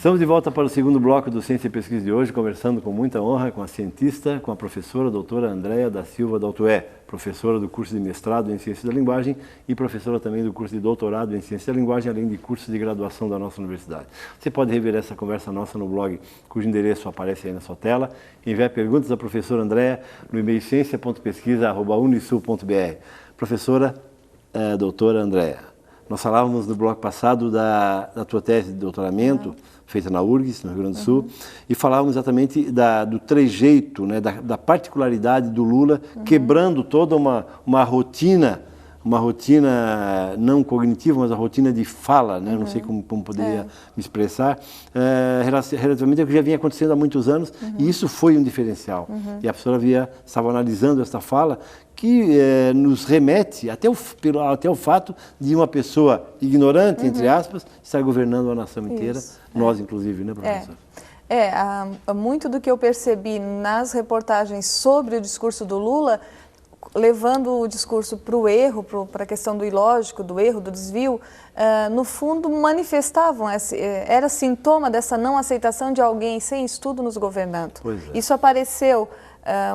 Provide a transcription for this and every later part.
Estamos de volta para o segundo bloco do Ciência e Pesquisa de hoje, conversando com muita honra com a cientista, com a professora a doutora Andréa da Silva Daltoé, professora do curso de mestrado em Ciência da Linguagem e professora também do curso de doutorado em Ciência da Linguagem, além de cursos de graduação da nossa universidade. Você pode rever essa conversa nossa no blog, cujo endereço aparece aí na sua tela. Enviar perguntas à professora Andréa no e-mail ciência.pesquisa@unisul.br. Professora, doutora Andréa, nós falávamos no bloco passado da tua tese de doutoramento, feita na URGS, no Rio Grande do Sul, e falávamos exatamente do trejeito, né, da particularidade do Lula, quebrando toda uma rotina não cognitiva, mas a rotina de fala, né? Não sei como poderia me expressar, relativamente ao que já vinha acontecendo há muitos anos, e isso foi um diferencial. E a professora estava analisando esta fala, que nos remete até o fato de uma pessoa ignorante, entre aspas, estar governando a nação inteira, nós inclusive, né, professor? Muito do que eu percebi nas reportagens sobre o discurso do Lula, levando o discurso para o erro, para a questão do ilógico, do erro, do desvio, no fundo manifestavam, era sintoma dessa não aceitação de alguém sem estudo nos governando. Isso apareceu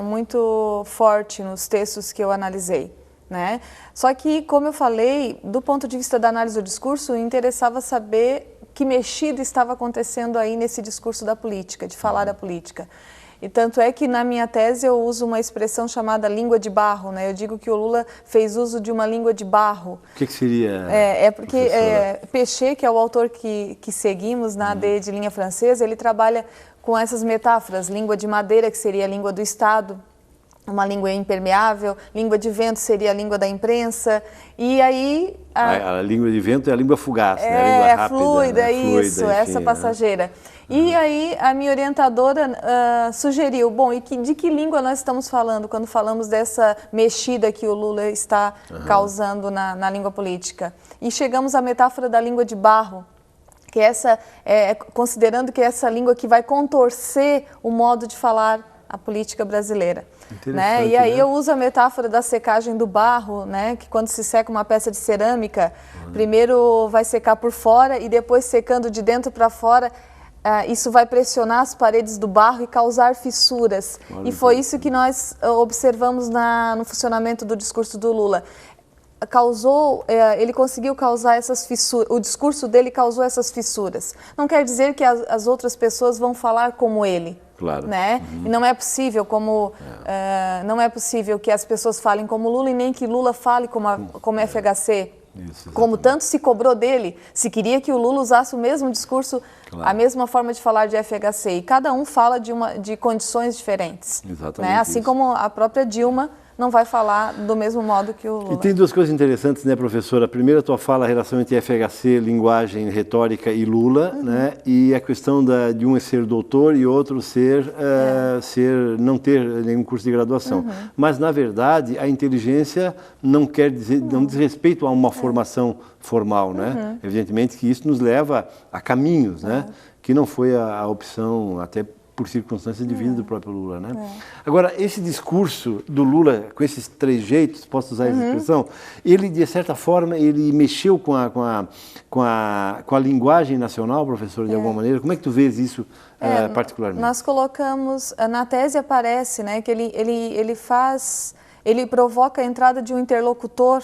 muito forte nos textos que eu analisei, né? Só que, como eu falei, do ponto de vista da análise do discurso, interessava saber que mexida estava acontecendo aí nesse discurso da política, de falar da política. E tanto é que na minha tese eu uso uma expressão chamada língua de barro, né? Eu digo que o Lula fez uso de uma língua de barro. O que seria? Porque Péchet, que é o autor que seguimos na AD de linha francesa, ele trabalha com essas metáforas, língua de madeira, que seria a língua do Estado, uma língua impermeável, língua de vento seria a língua da imprensa, e aí... A língua de vento é a língua fugaz, né? A língua rápida, fluida, né? Isso, enfim, essa passageira. E aí a minha orientadora sugeriu, bom, de que língua nós estamos falando quando falamos dessa mexida que o Lula está causando na língua política? E chegamos à metáfora da língua de barro, que considerando que é essa língua que vai contorcer o modo de falar a política brasileira. Né? E aí eu uso a metáfora da secagem do barro, né? Que quando se seca uma peça de cerâmica, primeiro vai secar por fora e depois secando de dentro para fora, isso vai pressionar as paredes do barro e causar fissuras. E foi isso que nós observamos no funcionamento do discurso do Lula. Ele conseguiu causar essas fissuras, o discurso dele causou essas fissuras. Não quer dizer que as outras pessoas vão falar como ele. Claro. Né? E não é possível não é possível que as pessoas falem como Lula e nem que Lula fale como FHC. Como tanto se cobrou dele, se queria que o Lula usasse o mesmo discurso, a mesma forma de falar de FHC. E cada um fala de condições diferentes. Exatamente. Né? Assim como a própria Dilma não vai falar do mesmo modo que o Lula. E tem duas coisas interessantes, né, professora? A primeira, a tua fala, a relação entre FHC, linguagem, retórica e Lula, né? E a questão de um ser doutor e outro não ter nenhum curso de graduação. Mas, na verdade, a inteligência não quer dizer, não diz respeito a uma formação formal, né? Evidentemente que isso nos leva a caminhos, né? Que não foi a opção, até por circunstâncias de vida do próprio Lula, né? Agora, esse discurso do Lula, com esses trejeitos, posso usar essa expressão, ele, de certa forma, ele mexeu com a linguagem nacional, professor, de alguma maneira? Como é que tu vês isso particularmente? Nós colocamos, na tese aparece, né, que ele provoca a entrada de um interlocutor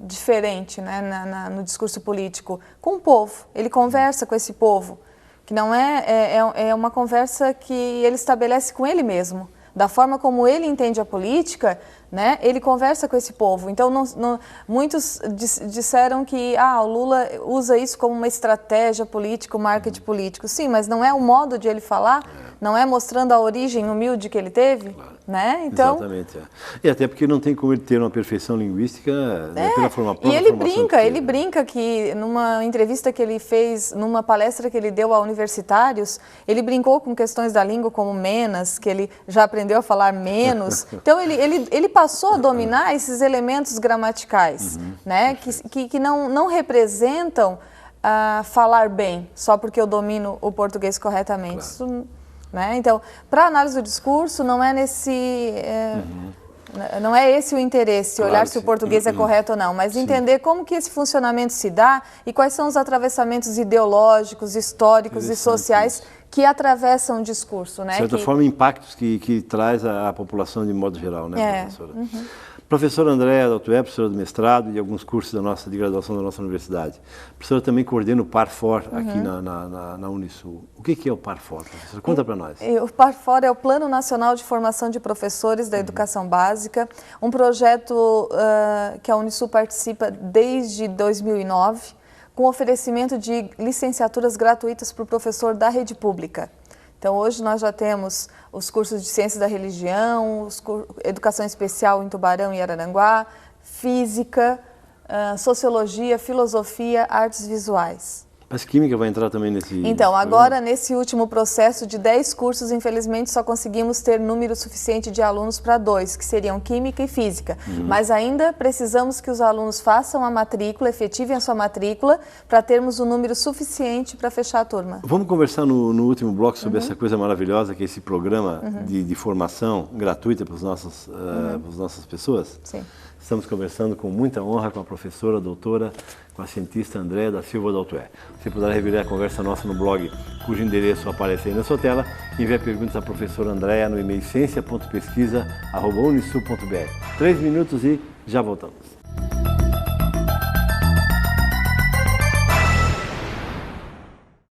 diferente, né, no discurso político, com o povo. Ele conversa com esse povo, que não é uma conversa que ele estabelece com ele mesmo. Da forma como ele entende a política, né, ele conversa com esse povo. Então, muitos disseram que o Lula usa isso como uma estratégia política, um marketing político. Sim, mas não é o modo de ele falar, não é mostrando a origem humilde que ele teve, né? Então, exatamente. E até porque não tem como ele ter uma perfeição linguística pela forma e ele brinca que numa entrevista que ele fez, numa palestra que ele deu a universitários, ele brincou com questões da língua como menos, que ele já aprendeu a falar menos. Então, ele passou a dominar esses elementos gramaticais, né, que não representam falar bem, só porque eu domino o português corretamente. Isso, né? Então, para análise do discurso, não é Não é esse o interesse, Claro, olhar se o sim. português é correto ou não, mas entender como que esse funcionamento se dá e quais são os atravessamentos ideológicos, históricos e sociais que atravessam o discurso, né? De certa forma, impactos que traz à população de modo geral, né, professora? Professora Andréa Daltoé, professora do mestrado e alguns cursos de graduação da nossa universidade. A professora também coordena o PAR-FOR aqui na Unisul. O que é o PAR-FOR, professora? Conta para nós. O PAR-FOR é o Plano Nacional de Formação de Professores da Educação Básica, um projeto que a Unisul participa desde 2009, com oferecimento de licenciaturas gratuitas para o professor da rede pública. Então, hoje nós já temos os cursos de Ciências da Religião, Educação Especial em Tubarão e Araranguá, Física, Sociologia, Filosofia, Artes Visuais. Mas Química vai entrar também nesse... Então, agora, nesse último processo de 10 cursos, infelizmente, só conseguimos ter número suficiente de alunos para 2, que seriam Química e Física. Mas ainda precisamos que os alunos façam a matrícula, efetivem a sua matrícula, para termos um número suficiente para fechar a turma. Vamos conversar no último bloco sobre essa coisa maravilhosa que é esse programa de formação gratuita para as nossas pessoas? Sim. Estamos conversando com muita honra com a professora, doutora, com a cientista Andréa da Silva Daltoé. Você poderá rever a conversa nossa no blog, cujo endereço aparece aí na sua tela. Envie perguntas à professora Andréa no e-mail ciência.pesquisa@unisul.br. 3 minutos e já voltamos.